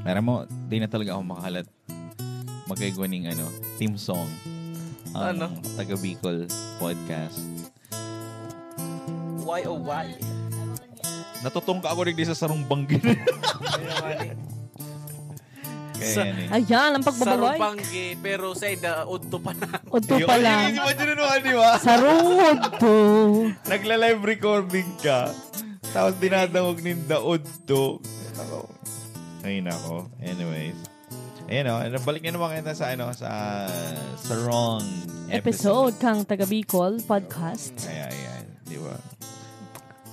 Alam mo, di na talaga ako makahalat magkaigoning theme song. Taga Bicol podcast. Why oh why? Natutungka ako rin sa sarong banggin. Ayan, ang pagbabaloy. Sarong banggi, pero sa ida, udto pa na. Udto pa lang. Imagine mo, di ba? Sarong udto. Nagla-live recording ka. Tapos dinadangog ninda udto. Ay, nako. Anyways. Ayun, balik niya naman kita sa wrong episode kang Taga Bicol podcast. Ayan. Di ba?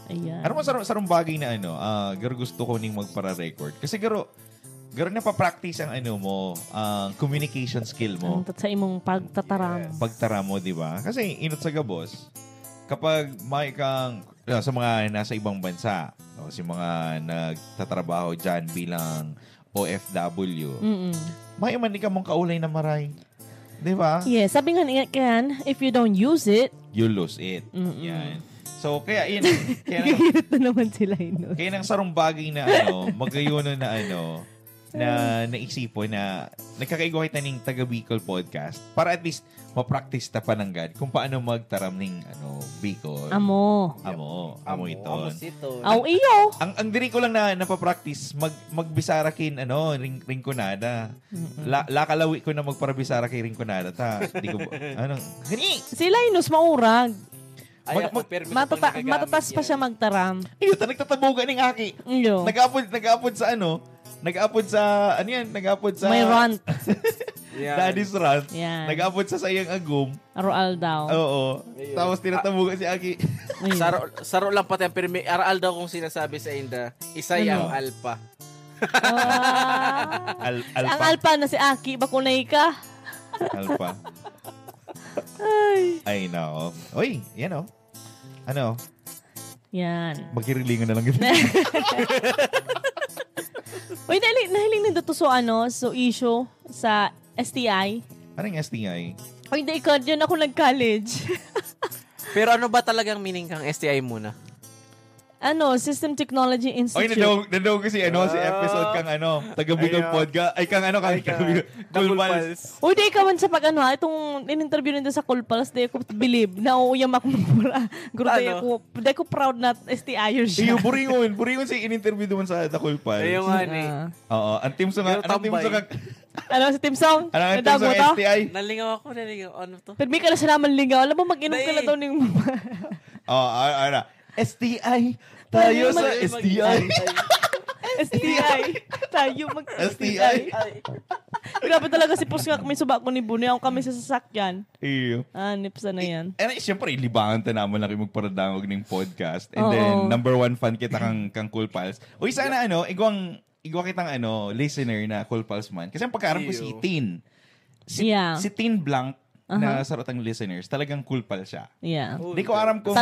Ayan. Ano mo sarong bagay na garo gusto ko ning magpara-record. Kasi garo napapractice ang ang communication skill mo. Ang sa imong pagtataram. Pagtara mo, di ba? Kasi inot sa gabos, kapag may kang sa mga nasa ibang bansa, si mga nagtatrabaho dyan bilang OFW, may man ka mong kaulay na maray. Di ba? Yes, sabi nga if you don't use it, you lose it. Yan. So, kaya yun. Gagirit na naman sila yun. Kaya nang sarong bagay na magayono na na naisipo na nagkakaigo kita ng Taga Bicol podcast para at least ma-practice ta pananggad kung paano magtaram ng Bicol. Amo ito. Aw iyo. Ang diri ko lang na napapractice magbisara kin ringkonada. Lakalawi ko na magparabisara kay ringkonada ta. Di ko gani. Sila inus maurag. Matatas pa siya magtaram. Iyo ta nagtatabugan ning aki. Iyo. Nag-upload sa may rant. Daddy's rant. Yeah. Nag-upload sa sayang agum. Aral daw. Oo. Tapos tinatabugan si Aki. Saro lang pati ang pirmi. Aral daw kung sinasabi sa inda. Isa yung alpha. Alpha. Ang alpha na si Aki. Bakunay ka. Alpha. Ay, nako. Uy, yan Yan. Magkirilingan na lang yun. Uy, nahiling nito so issue sa STI. Anong STI? Uy, hindi ikaw, dyan ako nag-college. Pero ano ba talagang meaning kang STI muna? System Technology Institute. Oy, nandaw kasi si episode kang Taga Bicol podcast. Ay, kang Kulpals. Uy, di ikaw man sa itong in-interview nito sa Kulpals, di ako believe na uyam ako magpura. Guro, di ako proud na STI-er siya. Iyo, buringon si in-interview doon sa Kulpals. Ayun nga ni. Oo, ang team song si Team Song? Anong team song STI? Nalingaw ako. Ano to? Pero may ka na siya naman lingaw. Alam mo, mag-inom ka na daw ng... STI. Tayo sa STI. STI. Tayo mag-STI. Grabe talaga si Pusngak. May suba ko ni Bunay. Ako kami sa sasakyan. Iyo. Nipsa na yan. Siyempre, libangan ta naman lang magparadangog ng podcast. And then, number 1 fan kita kang Cool Pals. Uy, sana igwa kitang listener na Cool Pals man. Kasi ang pagkaram ko si Tin. Si Tin Blanc na sarotang listeners, talagang Cool Pal siya. Yeah. Di ko aram kung...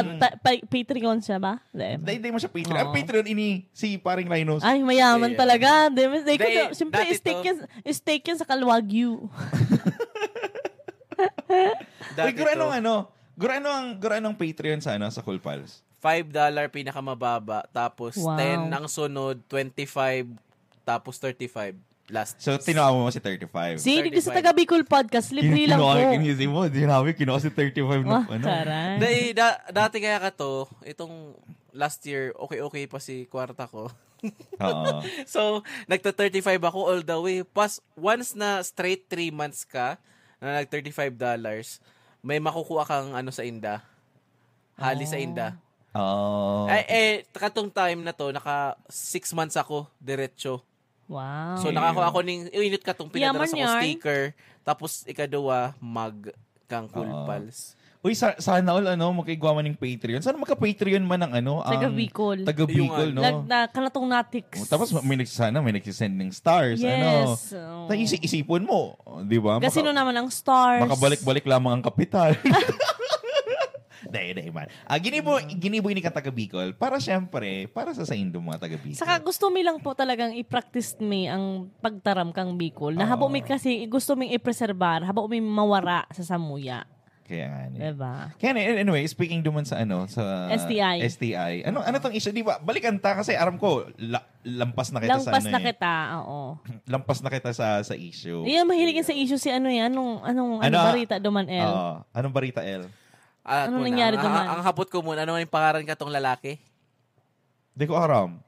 Patreon siya ba? Hindi mo siya Patreon. Ang Patreon si paring Rhinos. Ay, mayaman talaga. Siyempre, steak yan sa Kalwagyu. Guro anong Patreon sa Cool Pals? $5 pinakamababa. Tapos 10 ang sunod, 25, tapos 35. Last. So, tinawa mo si 35. Hindi sa Taga Bicol podcast, libre lang po. Kinuha si 35 na Karay. Dati kaya ka to, itong last year, okay pa si kwarta ko. Oo. So, nagta-35 ako all the way. Pas, once na straight 3 months ka, na nag-$35, may makukuha kang sa inda. Hali sa inda. Oh. Katong time na to, naka 6 months ako, diretso. Wow. So, nakakuha ako init ka itong pinadala sa sticker. Tapos, ikaduwa, kang Cool Pals. Uy, sana all, magkaigwa man ng Patreon. Sana magka-Patreon man ng Taga Bicol. Taga Bicol, no? Kanatong Natix. Tapos, may nagsisend ng stars, yes. Isipon mo, di ba? Kasi naman ang stars. Makabalik-balik lamang ang kapital. Dahil man. Ginibo ni ka taga Bicol para syempre, para sa indo mga taga Bicol. Saka gusto mi lang po talagang i-practice mi ang pagtaram kang Bicol. Na habo mi kasi gusto ming i-preserbar, habo mi mawara sa samuya. Kaya nga. Diba? Kaya anyway, speaking duman sa sa STI. Ano tong issue, di ba? Balikan ta kasi aram ko lampas na kita Lampas na kita, oo. Lampas na kita sa issue. Yan, mahilig sa issue si anong barita duman, El? Anong barita, El? Anong nangyari duman? Ang hapot ko muna, ano yung pangalan ka tong lalaki? Di ko aram.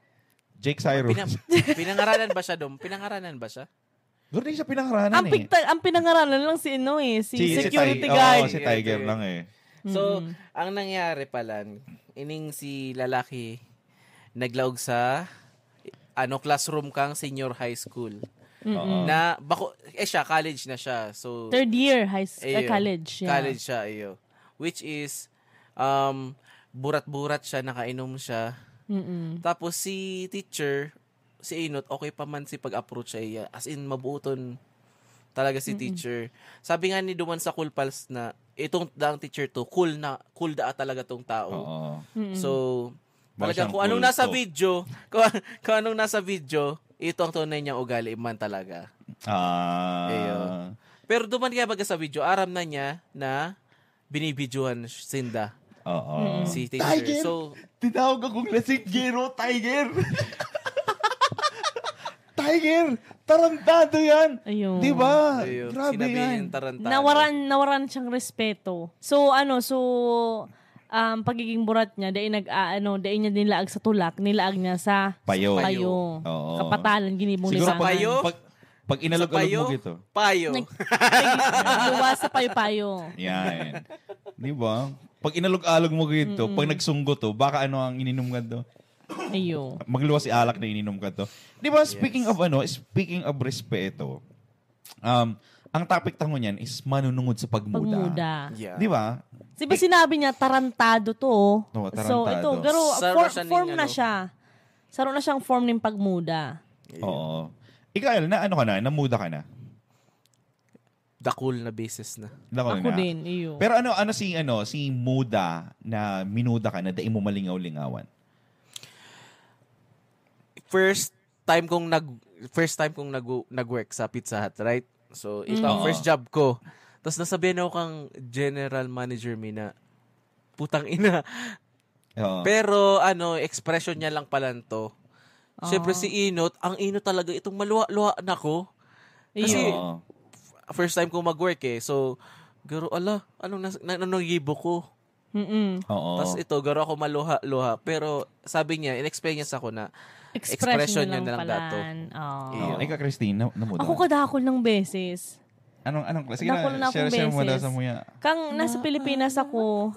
Jake Cyrus. Pinangaranan ba siya dum? Pinangaranan ba siya? Doon din siya pinangaranan Ang pinangaranan lang si security guard. Si Tiger lang eh. So, ang nangyari pala, ining si lalaki naglaog sa classroom kang senior high school. Na siya college na siya. So third year college. Yeah. College siya which is burat-burat siya, nakainom siya. Tapos si teacher, si Inot, okay pa man si pag-approach siya. As in, mabuton talaga si teacher. Sabi nga ni Duman sa Cool Pals na itong daang teacher to, cool da talaga tong tao. So, talaga kung anong nasa video, kung anong nasa video, ito ang tunay niyang ugali man talaga. Pero Duman kaya baga sa video, aram na niya na binibidyohan Sinda. Si teacher. Tiger! So, tinawag akong lasing Gero, Tiger! Tiger! Tarantado yan! Ayun. Diba? ayun, Grabe sinabihin yan. tarantado. Nawaran siyang respeto. So, pagiging burat niya, dahil niya nilaag sa tulak, nilaag niya sa Payo. Oo. Kapatalan, ginibong Siguro lisangan. Payo? pag inalog-alog mo gito. Payo. Luwa sa payo-payo. Yan. Diba? Pag inalog-alog mo gito, pag nagsunggo to, baka ano ang ininom ka to? Ayo. Magluwas si alak na ininom ka to. Diba, speaking of respeto, ang topic tango niyan is manunungod sa pagmuda. Yeah. Diba? Diba sinabi niya, tarantado to. Oo, tarantado. So, ito, pero form na siya. Saro na siyang form ng pagmuda. Oo. Ikaw, El, namuda ka na? Dakul na basis na. Ako din, iyo. Pero si muda na minuda ka na dahil mo malingaw-lingawan? First time kong nag-work sa Pizza Hut, right? So, ito ang first job ko. Tapos nasabihan ako kang general manager na putang ina. Pero expression niya lang pala to. Siyempre si Inot, ang Inot talaga itong maluwa-luwa na ko. Kasi first time ko mag-work So, garo anong gibo ko? Tapos ito, garo ako maluha-luha. Pero sabi niya, in-experience ako na expression niya na lang dato. Ikaw, Christine, namuda. Ako kadakol ng beses. Anong klase? Sige Dakol na na, akong share mo daw beses. sa muya. Kang nasa Pilipinas ako.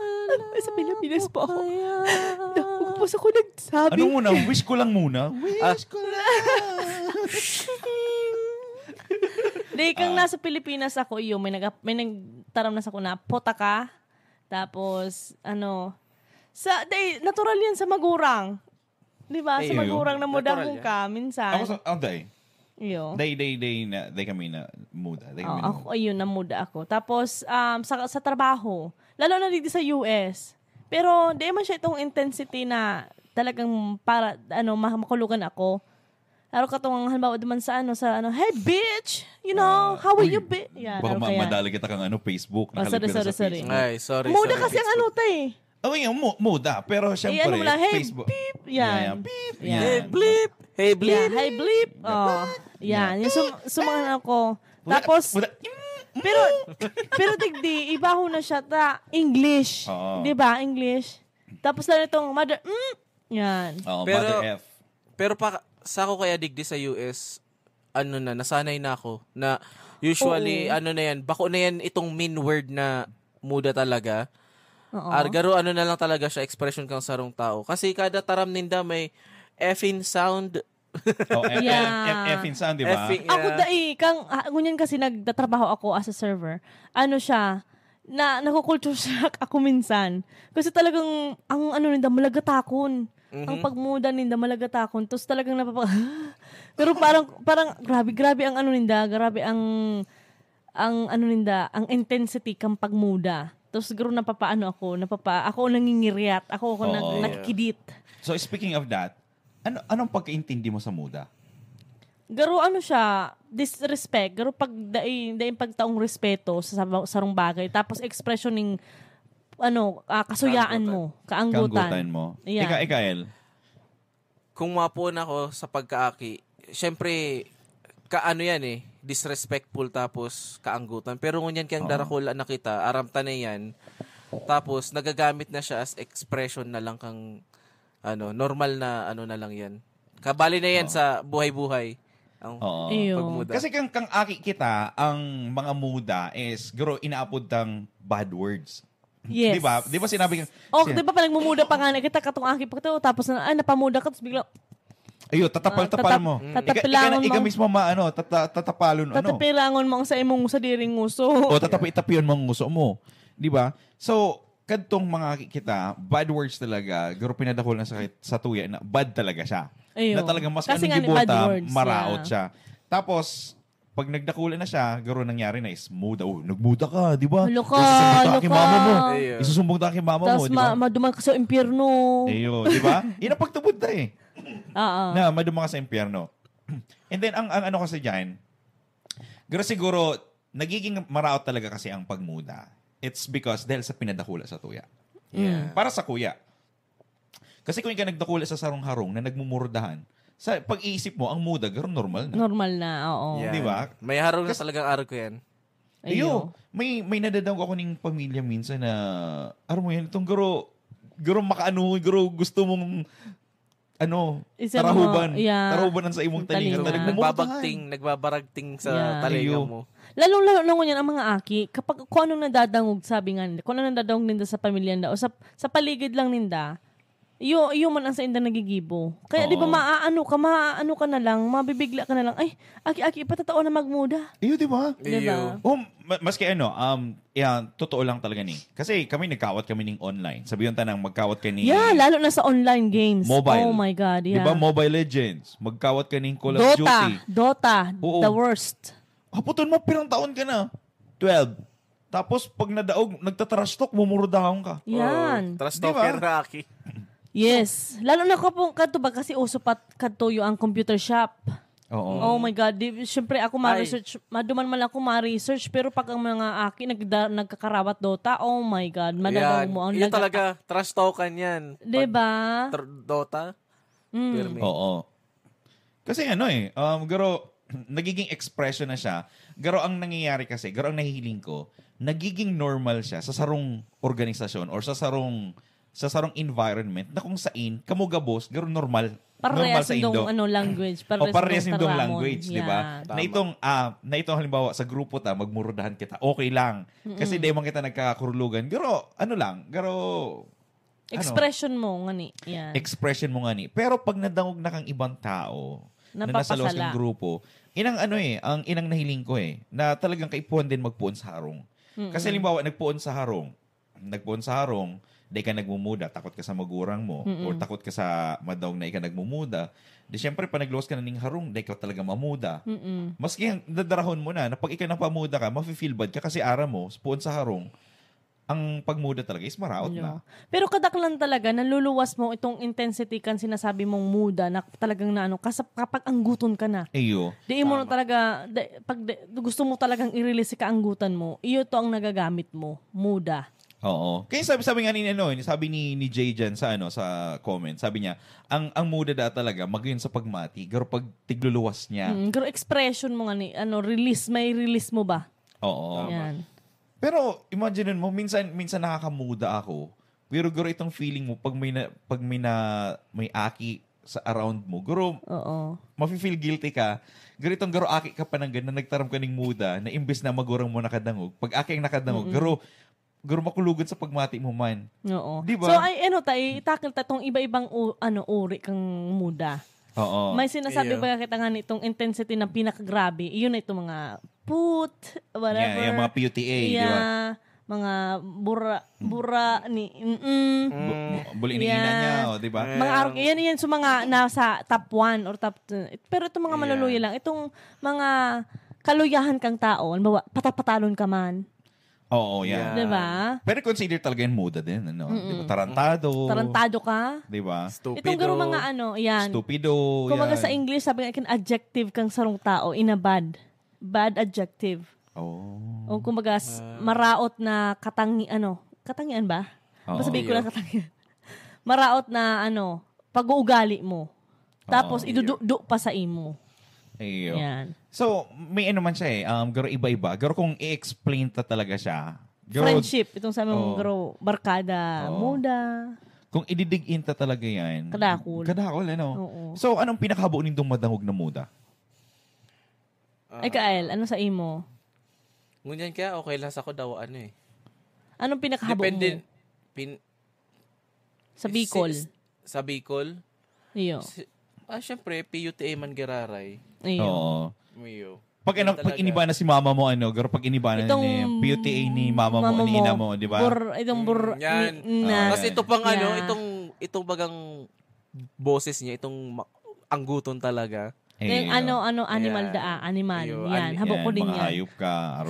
Nasa Pilipinas po ako. Tapos ako nagsabi. Ano muna? Wish ko lang muna. Wish ko lang. Di, kang nasa Pilipinas ako, may nagtaram na sa ko na, pota ka. Tapos, natural yan sa magurang. Di ba? Sa magurang na mudahong ka, minsan. Ako sa, day. Iyo. Day kami na muda. Ako, ayun, namuda ako. Tapos, sa trabaho, lalo na dito sa US. Pero, di man siya itong intensity na talagang para, makulugan ako. Laro ka itong, halimbawa naman sa hey, bitch! How are you, bitch? Yan, baka madali kita kang Facebook. Sorry. Ay, sorry. Muda kasi ang eh. Muda. Pero syempre, mo lang, hey, Facebook. beep! Yan. Beep! Yan. Hey, bleep! Hey, bleep! Yeah, hey, bleep! Yan. Yung sumangan ako. Tapos, pero digdi, iba ho na siya English. Di ba? English. Tapos lang itong mother, yan. Mother F. Pero sa ako kaya digdi sa US, nasanay na ako na usually, na yan, bako na yan itong mean word na muda talaga. Garo na lang talaga siya, expression kang sarong tao. Kasi kada taram ninda may effing sound. Effing sound, di ba? Ako ngunyan kasi nagtatrabaho ako as a server. Siya, nakukulture shock ako minsan. Kasi talagang, ang ninda, malagatakon. Ang pagmuda ninda, malagatakon. Tapos talagang pero parang grabe ang ninda, grabe ang ninda, ang intensity kang pagmuda. Tapos siguro ako nangingiriat, ako nakikidit. So speaking of that, anong pagkaintindi mo sa muda? Garo ano siya, disrespect. Garo pag daing pagtaong respeto sa sarong bagay. Tapos expression ng kasuyaan mo, kaanggutan. mo. Yeah. Ikael. Kung mapun ako sa pagkaaki, syempre, disrespectful tapos kaanggutan. Pero ngunyan kayang darakula na kita, aramta na yan, tapos nagagamit na siya as expression na lang kang, normal na na lang yan. Kabali na yan sa buhay-buhay. Ang pagmuda. Kasi kang aki kita, ang mga muda is, guro, inaapod tang bad words. Yes. Di ba sinabi kang... Di ba pa nagmumuda pa nga na kita katong aki pa ito, tapos napamuda ka, tapos bigla... Tatapal mo. Tatapilangon mo. Ika mismo tatapalon. Tatapilangon mo ang sa imong sadiring nguso. O tatapion mo ang nguso mo. Di ba? So, kadtong mga kita, bad words talaga, guro pinadakol na sa tuya na bad talaga siya. Na talagang mas anong gibuta, maraot siya. Tapos, pag nagdakulan na siya, garo nangyari na is muda. Nagmuda ka, di ba? Luka. Isusumbong ta kay mama mo, di ba? Maduman ka sa impyerno. Di ba? Yan ang pagtubod na Na maduman ka sa impyerno. And then, ang ano kasi dyan, garo siguro, nagiging maraot talaga kasi ang pagmuda. It's because dahil sa pinadakula sa tuya. Yeah. Para sa kuya. Kasi kung ikaw nagdakula sa sarong-harong na nagmumurdahan, sa pag-iisip mo, ang muda, gano'n normal na. Normal na, oo. Yeah. Di ba? May harong na talagang araw ko yan. May nadadang ako ng pamilya minsan na, aram mo yan, itong garo gusto mong, tarahuban. Tarahubanan sa imong talingan. Nagbabaragting sa talingan mo. Lalong-lalo na ngunyan ang mga aki, kapag kung anong nadadangog, sabi nga nila, kung anong nadadangog ninda sa pamilya nila, o sa paligid lang ninda, iyo man ang sa inda nagigibo. Kaya di ba maano ka na lang, mabibigla ka na lang, ay, aki, patatao na magmuda. Iyo, di ba? Diba? Maski totoo lang talaga ni. Kasi kami nagkawat kami ng online. Sabihin tanang magkawat ka ni... Yeah, lalo na sa online games. Mobile. Oh my God, yeah. Di ba Mobile Legends? Magkawat ka ng Call of Duty. Dota, Oo. the worst. Haputon mo, pirang taon ka na. 12. Tapos pag nadaog, nagtatrash talk, mumurudahon ka. Yan. Trash talker na aki. Yes. Lalo na kadto ba kasi uso pa kadto ang computer shop. Oo. Oh my God. Siyempre ako ma-research. Maduman man ako ma-research. Pero pag ang mga aki nagkakarawat Dota, oh my God. Madagaw mo. Yun talaga. Trash talkan yan. Diba? Dota. Oo. Kasi garo, nagiging expression na siya. Garo ang nangyayari kasi, garo ang nahihiling ko, nagiging normal siya sa sarong organisasyon or sa sarong environment na kung saan kamugabos, garo normal sa Indo. Language. Parehas yung language, di ba? Na itong halimbawa sa grupo magmurudahan kita, okay lang. Kasi di man kita nagkakurulugan. Garo, expression mo nga ni. Yeah. Expression mo nga ni. Pero pag nadangog na kang ibang tao, na nasa loob ng grupo, ang inang nahiling ko na talagang kaipuan din magpuon sa harong. Kasi halimbawa, nagpuon sa harong, di ka nagmumuda, takot ka sa magurang mo, or takot ka sa madawg na ika nagmumuda, di syempre, panaglos ka na ning harong, di ka talaga mamuda. Maski dadarahon mo na pag ika napamuda ka, mafe-feel bad ka kasi ara mo, puon sa harong, ang pagmuda talaga is maraot na. Pero kadaklan talaga, naluluwas mo itong intensity kan sinasabi mong muda na talagang kapag angguton ka na. Iyo. Di mo na talaga, pag gusto mo talagang i-release ka anggutan mo, iyo to ang nagagamit mo, muda. Oo. Kaya sabi nga sabi ni Jay dyan sa comment, sabi niya, ang muda talaga, magayon sa pagmati, pero pag tigluluwas niya. Pero expression mo nga may release mo ba? Oo. Yan. Pero imagine mo, minsan nakakamuda ako. Pero guro itong feeling mo pag may aki sa around mo. Guro, mafe-feel guilty ka. Guro aki ka pa ng na nagtaram ka ng muda na imbes na magurang mo nakadangog. Pag aki ang nakadangog, guro makulugan sa pagmati mo man. Oo. Diba? So itakil itong iba-ibang uri kang muda. Oo. May sinasabi ba kita nga nitong intensity na pinakagrabe? Iyon na itong mga whatever. Yeah, mga PUTA, di ba? Mga bura ni bulininan niya, di ba? Mga araw, yan sa mga nasa top 1 or top 2. Pero itong mga maluluya lang, itong mga kaluyahan kang tao, halimbawa, patatalon ka man. Oo, yan. Diba? Pero consider talaga yung muda din, ano? Diba? Tarantado ka. Diba? Stupido. Itong garo mga ano, yan. Stupido, Kumaga yan. sa English, sabi nga, adjective kang sarong tao in a bad. Bad adjective. O kumaga, maraot na katangian ba? Basta sabihin ko lang katangian. Maraot na pag-uugali mo. Tapos, idudu pa sa imo. Ayo. Yan. So, may ano man siya eh. Garo iba-iba. Garo kung i-explain talaga siya. Friendship. Itong sabi mong garo, barkada, muda. Kung ididig ta talaga yan. Kadakol. Kadakol, ano? Oo. So, anong pinakahabuo nindong madangog na muda? Ay, Kael, ano sa imo? Ngunyan kaya, okay lang sa ko daw, Anong pinakahabo mo? Sa Bicol. Sa Bicol? Iyo. Syempre, PUTA man giraray. Iyo. Oo. Iyo. Pag iniba na si mama mo, garo pag iniba na ni PUTA ni mama mo, ni ina mo, di ba? Yan. Kasi ito pang itong bagang boses niya, itong angguton talaga. Yung animal animal. Yan, habok ko din mga yan. hayop ka.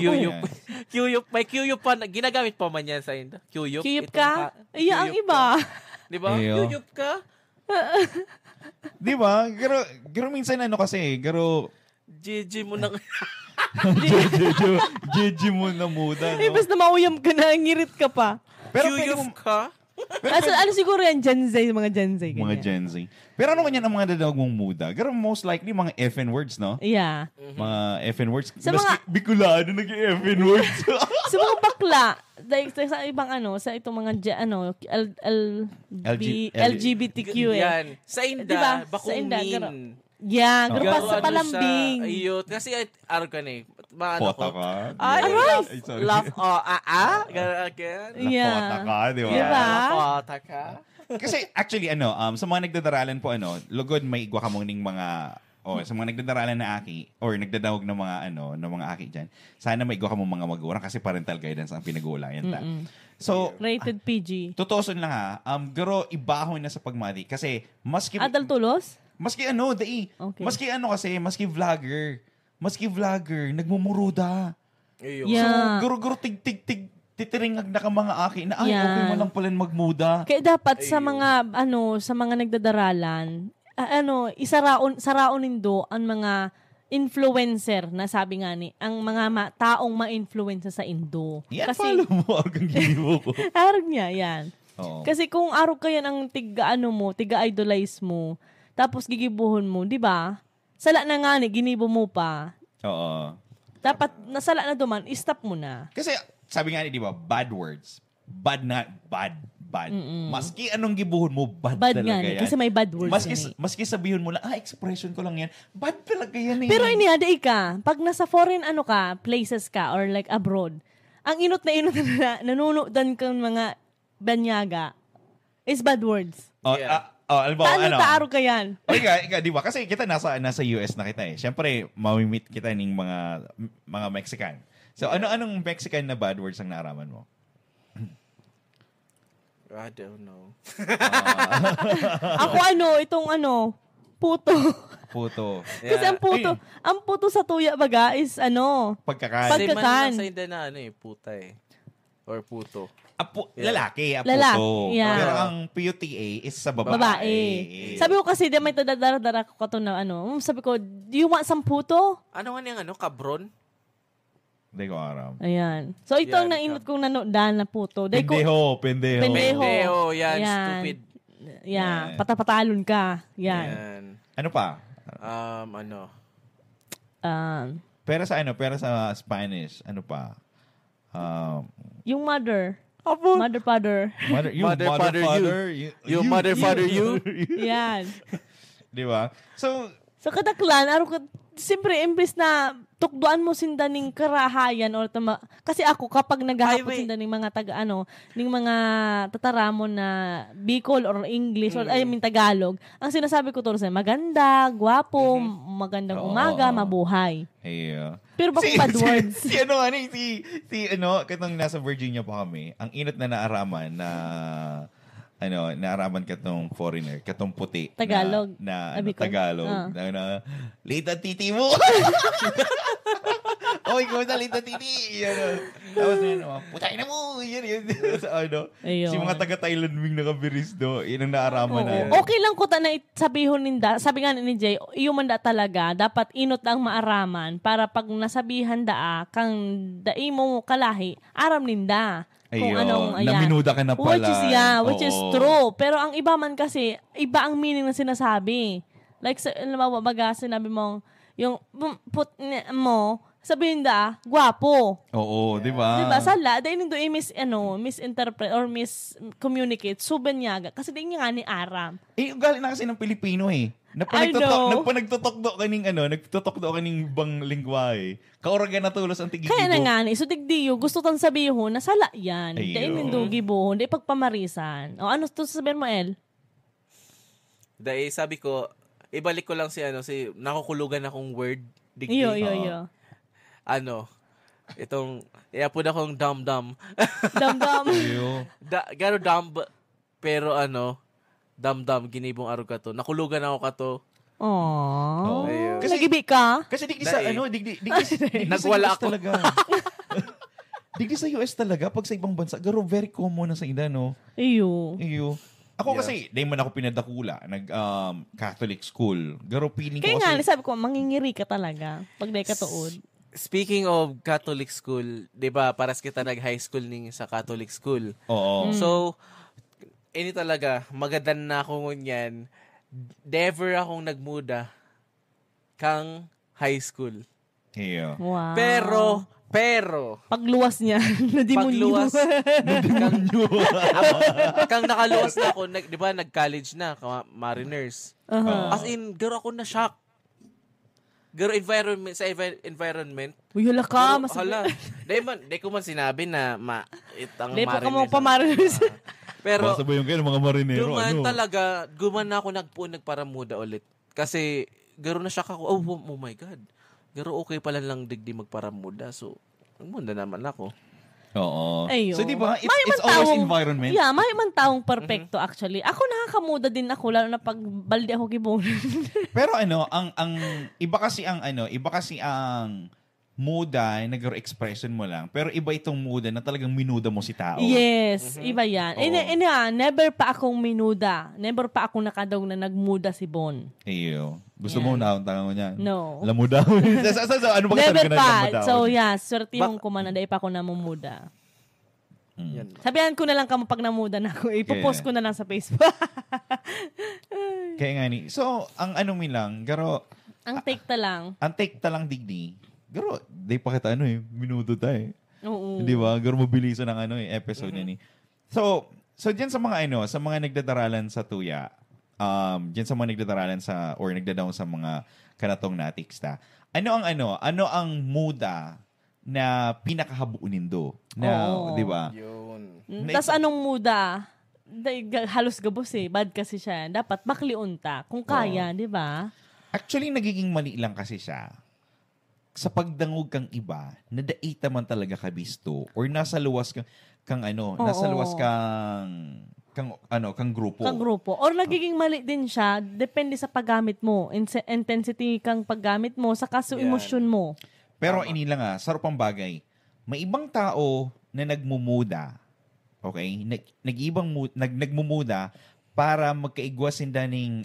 Kiyup. May kiyup pa. Ginagamit pa man yan sa inyo. Kiyup. Kiyup ka? Iya, ang iba. Di ba? Kiyup ka? Di ba? Garo minsan kasi, GG mo na. GG mo na muda, no? Basta mauyam ka na, ngirit ka pa. Pero Kiyup ka? Ano siguro yan, Gen Z, mga Gen Z. Mga Gen Z. Pero ano kanyan ang mga dadawag mong muda? Garo most likely mga FN words, no? Yeah. Mga FN words. Sa mga Bicolano nag-FN words. sa mga bakla, like sa ibang sa itong mga LGBTQ Yan. Sa Inda, Diba? Sa bakumin. Inda, yeah, garo pa sa palambing. Ayot. Kasi araw ka na Pota ka. Ay, sorry. laugh, gano'n. Yeah. Pota ka, di ba? Diba? Pota ka. Kasi actually, sa mga nagdadaralan po, lugod may igwa ka mong ning mga, sa mga nagdadaralan na aki, or nagdadawag ng mga, ng mga aki dyan, sana may igwa ka mong mga magulang kasi parental guidance ang pinag-uulayan ta. So, Rated PG. tutuson lang ha, garo ibahon na sa pagmati kasi maski Adal tulos? maski Okay. maski vlogger nagmumuruda. Ayun. Yeah. So guro titiringag na ka mga aki na Yeah. okay mo lang pala magmuda. Kaya dapat sa mga sa mga nagdadaralan, saraon nindo ang mga influencer na sabi nga ni, ang mga taong ma-influencer sa Indo. Yan, Kasi follow mo agang giniwo ko. araw niya, yan. Oo. Kasi kung araw ka yan ang tiga-idolize mo, tapos gigibuhon mo, di ba? Sala na nga ni, ginibo mo pa. Oo. Dapat, nasala na duman, stop mo na. Kasi sabi nga ni, di ba, bad words. Bad. Maski anong gibuhon mo, bad Bad talaga nga ni, yan. kasi may bad words Maski sabihin mo lang, expression ko lang yan. Bad talaga yan eh. Pero inihada ka, pag nasa foreign places ka, or like abroad, ang inot na nanunudan kang mga banyaga is bad words. Alam mo, Taaro ka yan. O ika, di ba? Kasi kita nasa US na kita eh. Siyempre, mamimit kita ng mga Mexican. So, anong Mexican na bad words ang naaraman mo? I don't know. Ako itong puto. Puto. Kasi ang puto sa tuya baga is Pagkakan. Kasi man Pagkakan. lang sa Inda na puta eh. Or puto. Lalaki, Lalaki, puto. yeah. Pero ang PUTA is sa babae. Sabi ko kasi, may tadadara ko to na sabi ko, do you want some puto? Ano nga yung kabron? Hindi ko aram. Ayan. So, ito ang nainot kong nanodan na puto. Pendeho. Pendeho, yan. Stupid. Yeah. Patapatalon ka. Yan. Ano pa? Pero sa Spanish, ano pa? Yung mother. Mother, father. Mother, father, you. Mother, father, you. Yan. Di ba? So, kadaklan, siyempre, imbes na tukduan mo sinda ning karahayan or kasi ako kapag naghahapon sinda ning mga ning mga tataramon na Bicol or English or Tagalog, ang sinasabi ko to sa maganda, gwapo, magandang umaga, mabuhay. Pero bakit bad words? katong nasa Virginia pa kami, ang inot na naaraman na naaraman ka tong foreigner, katong puti. Tagalog. Tagalog. Na late ang titi mo. Oy, kumusta Lita Tini? Tapos yun, putay na mo! Yan. Si mga taga-Thailand wing nakabiris do. Yan ang naaraman na. Okay lang ko na sabihon ninda. Sabi nga ni Jay, iyo man da talaga, dapat inot ang maaraman para pag nasabihan kang dai mo kalahi, aram ninda. Kung anong, naminuda ka na pala. Which is true. Pero ang iba man kasi, iba ang meaning na sinasabi. Like, baga, sinabi mo, yung put mo, sabihin gwapo. Oo, di ba? Di ba? Sala, dahil nito misinterpret or miscommunicate, subenyaga. Kasi di nga ni Aram. Ugali na kasi ng Pilipino nagtutok do kaning ibang lingwa Kauraga na tulos ang tigigibo. Kaya na nga ni, so digdiyo, gusto tang sabihon na sala yan. Dahil nindo gibohon, dahil pagpamarisan. O ano to sabihin mo, El? Dahil sabi ko, ibalik ko lang si nakukulugan akong word. Digdi. Iyo. Itong, iapod akong dum-dum. Dum-dum. Garo dumb, pero dum-dum, ginibong araw ka to. Nakulugan ako ka to. Aww. Kasi, nagibi ka? Kasi digdi sa nagwala ako. Talaga. Digdi sa US talaga, pag sa ibang bansa, garo very common na sa ina, no? Iyo. Ako kasi, dahil man ako pinadakula, Catholic school. Garo feeling ko Kaya kasi... nga, sabi ko, mangingiri ka talaga pag di ka tuod. Speaking of Catholic school, di ba, paras kita nag-high school sa Catholic school. Oo. So, ini talaga, magadan na ako ngunyan. Never akong nagmuda kang high school. Yeah. Wow. Pero, pagluwas niya, pagluwas, kang nakaluwas na ako, di ba, nag-college na, Mariners. As in, garo ako na shock. Garo environment. Uy, hala ka. Hala. Di ko man sinabi na itang Mariners. Di pa ka mo pa Mariners. Pero, basta ba yung kayo ng mga marinero? Guman na ako nagparamuda ulit. Kasi, garo na shock ako. Oh my God. Garo okay pala lang digdi magparamuda. So, magmunda naman ako. Oo. Ayun. So, di ba? It's always environment. Yeah, may man taong perfecto actually. Ako nakakamuda din ako, lalo na pag balde ako gibon. Pero ang iba kasi ang muda, nag-expression mo lang. Pero iba itong muda na talagang minuda mo si tao. Yes, iba yan. Never pa akong minuda. Never pa akong nakadaw na nagmuda si Bon. Iyo. Gusto mo na tangan mo niyan? No. Lamudaw. Ano ba never ka na pa. lamudaw? So yeah, swerte yung kumana, dahil pa ako namumuda. Sabihan ko na lang kamo pag namuda na ako. Ipopost ko na lang sa Facebook. Kaya nga ni. So, ang lang, garo... Ang take ta lang. Ang take ta lang digdi. Garo, di pa kita minuto tayo. Oo. Di ba? Garo mabilisan ng episode ni. So diyan sa mga nagdadaralan sa tuya, diyan sa mga nagdadaralan or nagdadaong sa mga kanatong natiksta. Ano ang muda na pinakahabuunin do? Na, di ba? Yun. Tas anong muda? Halos gabos bad kasi siya. Dapat makliunta kung kaya, di ba? Actually, nagiging mali lang kasi siya. Sa pagdangog kang iba, nadaita man talaga kabisto or nasa luwas nasa luwas kang grupo. Kang grupo. Or nagiging mali din siya, depende sa paggamit mo. Intensity kang paggamit mo, saka sa emosyon mo. Pero inilang sarupang bagay. May ibang tao na nagmumuda, okay? Nagmumuda para magkaigwasin daning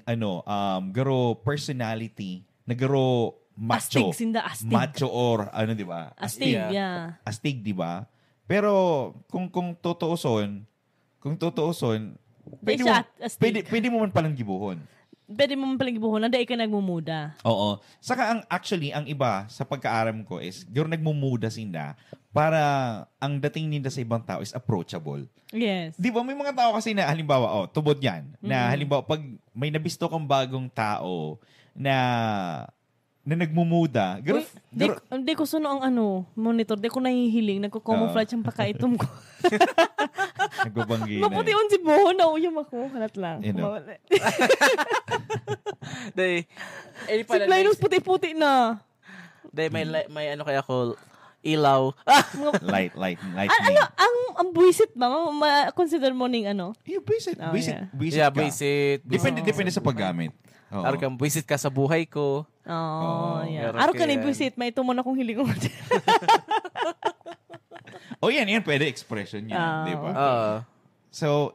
garo personality, na garo macho. Astig. Macho or di ba? Astig, yeah. Astig, di ba? Pero kung tutuuson, pwede mo man palang gibuhon. Pwede mo man palang gibuhon, nanday ka nagmumuda. Oo. Saka ang iba sa pagkaaram ko is, garo nagmumuda sinda para ang dating ninda sa ibang tao is approachable. Yes. Di ba may mga tao kasi na halimbawa, tubod yan, na halimbawa pag may nabisto kang bagong tao na nagmumuda. Hindi ko suno ang monitor. Di ko nahihiling. Nagko-camouflage ang pakaitom ko. Nagbabanggi na. Maputi on si Bo. Nauyam ako. Halat lang. Si Linus puti-puti na. May kaya ko ilaw. Light. Ang buwisit ba? Consider mo ning Yeah, buwisit. Yeah, buwisit. Depende sa paggamit. Aro kang visit ka sa buhay ko. Yeah. Meron Araw ka ka yan. visit, may ito mo na kung hiling mo. Yan. Pwede expression yan. Di ba? So,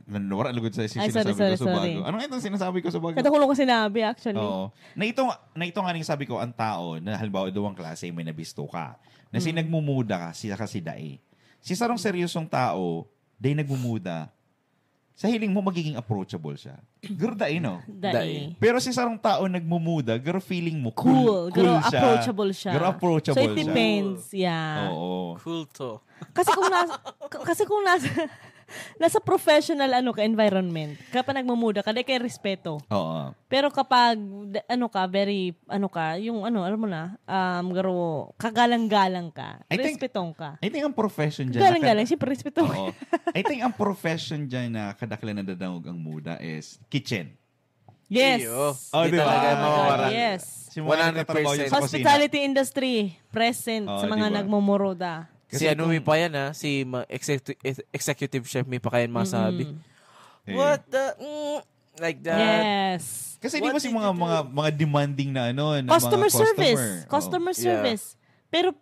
wala lugod sa sinasabi ko sa bago. Ano nga itong sinasabi ko sa bago? Katakulong ko sinabi, actually. Oo. Na ito nga ning sabi ko, ang tao, na halimbawa dalawang klase, may nabisto ka. Na nagmumuda ka, siya kasi dae. Si sarong seryosong tao, dae nagmumuda, sa hiling mo, magiging approachable siya. Garo dae, no? Dae. Pero si sarong tao nagmumuda, garo feeling mo, Cool siya. approachable siya. Garo approachable so, it siya. depends. Yeah. Oo. Cool to. Kasi kung nasa professional environment, kapag nagmumuda ka, kay respeto. Oo. Pero kapag alam mo na, garo kagalang-galang ka, respetong ka. I think ang profession dyan... Galang-galang, siyempre respetong ka. I think ang profession dyan na kadaklan na dadangog ang muda is kitchen. Yes. Di diba? talaga mawawala. Yes. Si mga nagtatrabaho dyan sa kusina. Hospitality industry, present sa mga diba? nagmumuroda. Kasi may pa yan si executive chef may pa kayan masabi. What the like that. Yes. Kasi di ba si mga demanding na na Customer mga service. Customer Service. Pero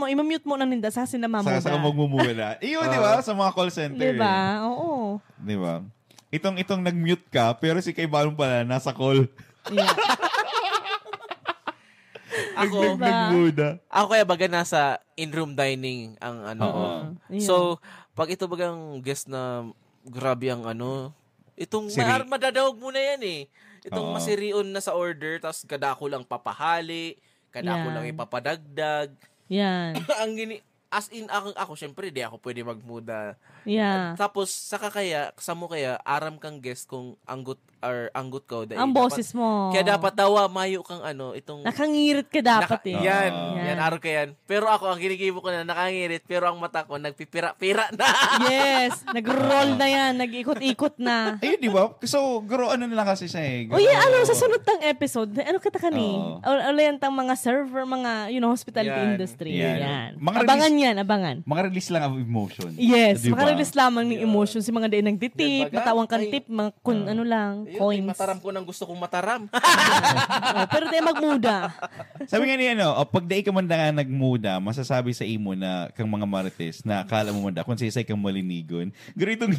i-mute mo na ninda sa sinamamuda. Sa magmumula. Iyon, di ba? Sa mga call center. Diba? Oo. Di ba? Itong nag-mute ka, pero si kay Balong pala nasa call. Yeah. Ako, nagmuda. Ako kaya baga nasa in-room dining ang So, pag ito bagang guest na grabe ang itong madadawag mo na yan eh. Itong masirion na sa order, tapos kadako lang papahali, kadako lang ipapadagdag. Yan. As in, ako syempre, di ako pwede magmuda. Yeah. Tapos, kasamo kaya, aram kang guest kung anggot ko. Ang boses mo. Kaya dapat dawa, mayo kang itong... Nakangirit ka dapat Yan, araw ka yan. Pero ako, ang kinikibo ko na nakangirit, pero ang mata ko, nagpipira-pira na. Yes, nag-roll na yan, nag-ikot-ikot na. Ayun, di ba? So, garo na lang kasi siya eh. Sa sunod tang episode, kita ka ni? Yan tang mga server, mga, hospitality industry. Yan. Abangan. Mga release lang of emotion. Yes, diba? maka-release lamang ng emotion. Si mga day nagtitip, matawang kang tip, mga coins. Mataram ko nang gusto kong mataram. Pero di magmuda. Sabi nga niya, pag di ka man nga nagmuda, masasabi sa imo na kang mga marites na akala mo manda, kung sisay kang malinigon. Ganitong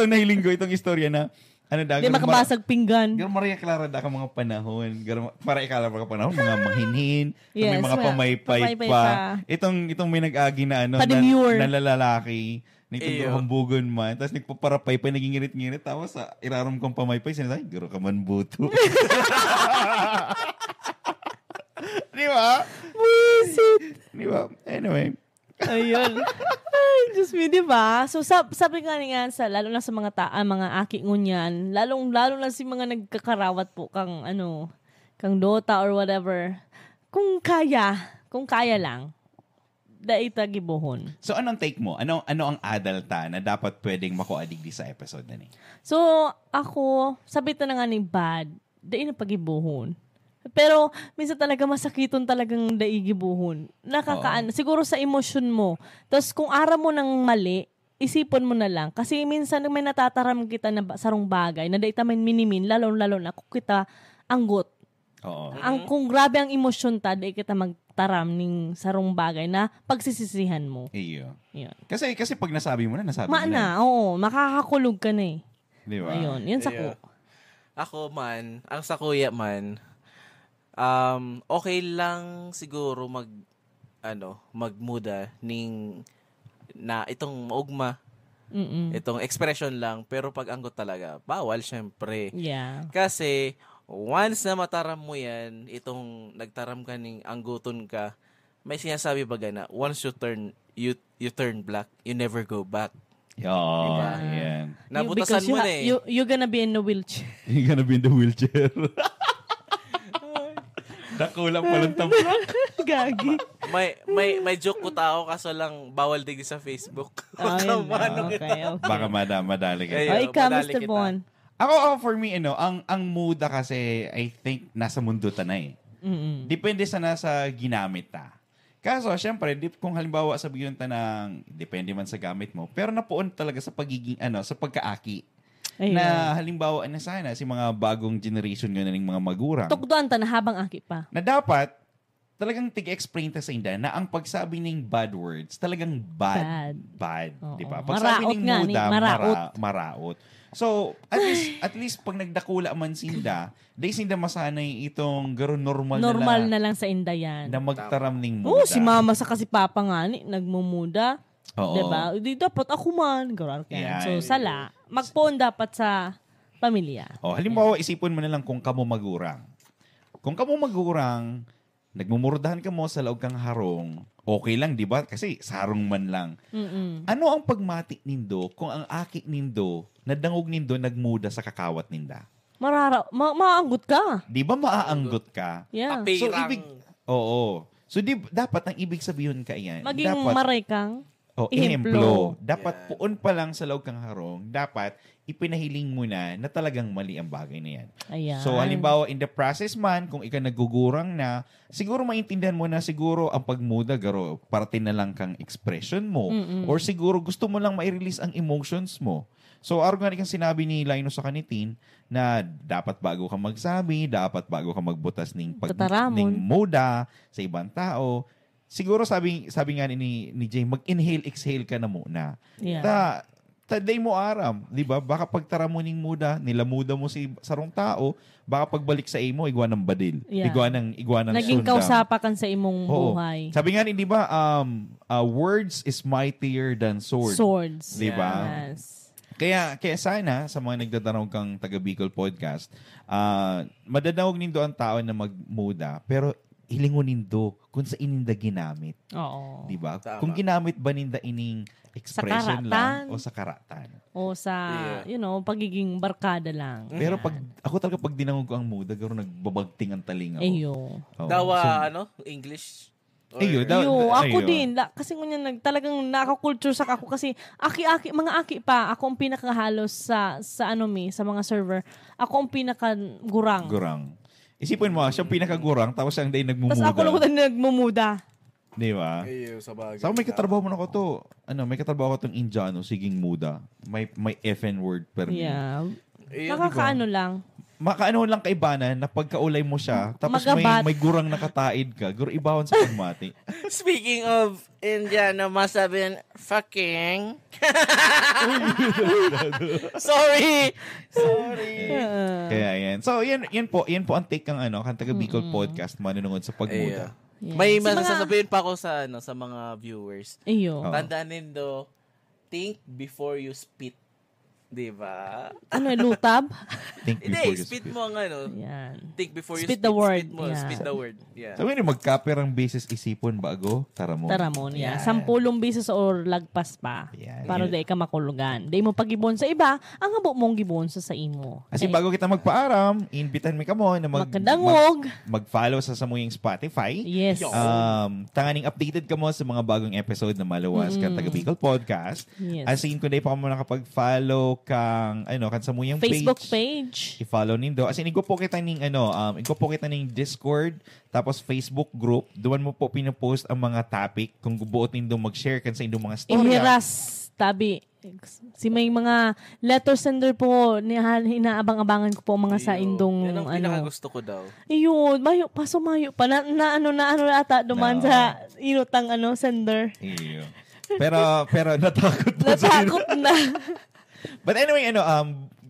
nahiling ko itong istorya na, di makabasag pinggan. Garo Maria Clara da ka mga panahon. Para ikala mga panahon, mga mahinhin, yes, may mga pamaypay pa. Itong may nag-agi na nalalaki. Nagtuturo hambugon man. Tapos nagpaparapay pa, naging-ngirit-ngirit. Tapos sa iraram kong pamaypay, sinasabi, garo ka man buto. Di ba? Buisit. Di ba? Anyway. Ayun. Ay, Diyos me, di ba? So, sabi nga lalo na sa mga aki ngunyan, lalo na si mga nagkakarawat po kang Dota or whatever. Kung kaya lang, daita gibuhon. So, anong take mo? Ano ang adalta na dapat pwedeng makuadigdi sa episode na ni? So, ako, sabi ito na nga ni Bad, dai na pagibuhon. Pero, minsan talaga masakiton talagang daigibuhon. Siguro sa emosyon mo. Tapos, kung ara mo ng mali, isipon mo na lang. Kasi minsan may natataram kita na sarong bagay na daita may minimin, lalo na kung kita anggot. Oo. Kung grabe ang emosyon ta, dai kita magtaram ng sarong bagay na pagsisisihan mo. Iyo. Yun. Kasi pag nasabi mo na, nasabi mo na. Oo. Makakakulog ka na eh. Di ba? Ayun. Yun sa ko. Ako man, ang sa kuya man, okay lang siguro magmuda na itong maugma. Itong expression lang, pero pag anggot talaga, bawal syempre. Yeah. Kasi once na mataram mo yan, itong nagtaram ka ning angguton ka, may sinasabi baga na once you turn black, you never go back. Diba? Yan. Nabutasan mo na eh. You're gonna be in the wheelchair. You're gonna be in the wheelchair. Nakulang palang tabrak. Gagi. May joke ko tao kaso lang bawal digi sa Facebook. Okay. Baka madali ka. Ikaw, Mr. Bon. Ako, for me, ang muda kasi, I think, nasa mundo ta na eh. Depende sa nasa ginamit ta. Kaso, syempre, kung halimbawa sabihin ta ng, depende man sa gamit mo, pero napuon talaga sa pagiging, sa pagkaaki. Ayun. Na halimbawa na sana si mga bagong generation nga ng mga magurang Tukduan ta na habang aki pa. na dapat talagang tig-explain ta sa inda na ang pagsabi ng bad words talagang bad. Oo. Di ba? Pagsabi Maraot ng nga, muda, maraot. maraot. So, at least pag nagdakula man sinda, day sinda masanay itong garo normal Na lang sa inda yan. na magtaram ng muda. Oo, si mama sa kasi papa nga ni, nagmumuda. Oo. Diba? Di dapat ako man. Garar ka. Yan. So, sala. Magpoon dapat sa pamilya. Halimbawa, isipon mo na lang kung kamo magurang. Kung kamo magurang, nagmumurdahan ka mo sa laog kang harong, okay lang, di ba? Kasi sarong man lang. Mm-mm. Ano ang pagmati nindo kung ang aki nindo, nadangog nindo, nagmuda sa kakawat ninda? Maanggot ka. Di ba maaanggot ka? Yeah. Kapirang. Oo. So, dapat ang ibig sabihin ka yan. Maging dapat, maray kang ihemplo. Dapat puon pa lang sa laog kang harong, dapat ipinahiling mo na talagang mali ang bagay na yan. Ayan. So, halimbawa, in the process man, kung ikaw nagugurang na, siguro maintindihan mo na siguro ang pagmuda, garo, parte na lang kang expression mo. Or siguro gusto mo lang ma-release ang emotions mo. So, araw nga kang sinabi ni Linus sa kanitin na dapat bago ka magsabi, dapat bago ka magbutas ng Tataramon. muda sa ibang tao. Siguro sabi nga ni Jay, mag-inhale, exhale ka na muna. Yeah. Taday mo aram, di ba? Baka pagtara mo ning muda, nilamuda mo si sarong tao, baka pagbalik sa imo, igwa ng badil. Yeah. Igwa ng naging sundam. kausapakan sa imong Oo. buhay. Sabi nga di ba, words is mightier than sword. Swords. Di ba? Yes. Kaya sana sa mga nagdadanong kang taga Bicol Podcast, madadawag nindo ang tao na magmuda, pero hilingon nindo kung sa ininda ginamit. Oo. Di ba? Tama. Kung ginamit ba ninda ining expression lang o sa karatan. O sa, pagiging barkada lang. Pero ako talaga pag dinangog ko ang muda, garo nagbabagting ang talinga ko. Ayo. Oo. Dawa, English? Or- Ako din. Kasi ngunyan, talagang nakakulture sa ako kasi mga aki pa, ako ang pinakahalos sa mga server. Ako ang pinakagurang. Gurang. Isipin mo, siya ang pinakagurang, tapos siya ang day nagmumuda. Tapos ako lang din nagmumuda. Di ba? sa bagay. Saka may katrabaho mo na ko to. May katrabaho ko tong Indiano, siging muda. May FN word per me. Yeah. Ayun, Nakakaano lang. Makaano lang kaibanan na pagkaulay mo siya, tapos Magabat. may gurang nakataid ka, guro ibawan sa pagmati. Speaking of Indiana, masabihin, fucking. Sorry. Kaya yan. So, yan po ang take ng kan taga Bicol Podcast manunungod sa pagmuda. Yeah. May Sa mga- masasabihin pa ako sa mga viewers. Ayo. Tandaan nindo, think before you spit. Diba? Lutab? Think before Hindi, you spit speak. mo ang Yan. think before you Spit spit. the word. Spit mo, Yeah. spit the word. Yeah. Sabi niyo, magkaperang basis isipon bago, taramon. Taramon, Yan. yeah. 10 beses or lagpas pa. Yan. Para di ka makulugan. Di mo pagibon sa iba, ang habo mong gibon sa imo. Kasi bago kita magpaaram, invitan mi kamo na Makadangog. mag-follow sa samuyang Spotify. Yes. Tanganing updated ka mo sa mga bagong episode na maluwas kan taga Bicol Podcast. Yes. As in, kung di pa mo nakapag-follow kang kan sa muyang Facebook page. i-follow nindo. As in, igpo po kita ning Discord, tapos Facebook group. Doon mo po pinopost ang mga topic. Kung buot nindo mag-share kan sa indong mga storya. Ihiras. Tabi. Si may mga letter sender po, inaabang-abangan ko po mga sa indong Yan ang pinakagusto ko daw. Ayun, mayo pa. Na ata duman No. sa inutang sender. Iyo. Pero natakot po sa Natakot na. But anyway,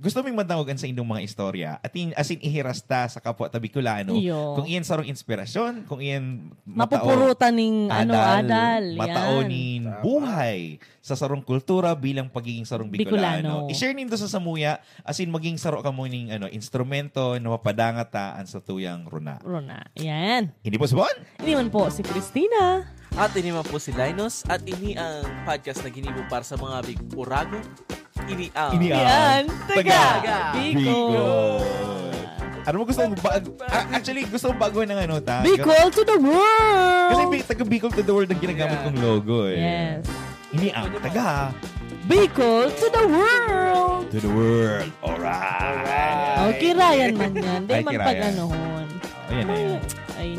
gusto mong matangogan sa inyong mga istorya at as in ihirasta sa kapwa tabikulano. Iyo. Kung iyan sarong inspirasyon, kung iyan Mapupurutan ning adal. mataonin buhay sa sarong kultura bilang pagiging sarong Bicolano. Bicolano. I-share nindo sa samuya as in maging saro ka mo ning instrumento na mapadangataan sa tuyang runa. Rona. Yan. Hindi po sabon? Ini man po si Christina. At ini man po si Linus at ini ang podcast na ginibo para sa mga big urago. Ini ang Yan. Taga. Bicol. Ano mo gusto mo actually gusto mo bago ng ta? Bicol to the world. Kasi taga Bicol to the world ang ginagamit kong logo eh. Yes. Ini ang taga Bicol to the world. to the world. Alright. Okay, Ryan man yan. Di Ay, man kirayan. pag anohon. Ayan na yan. Ay,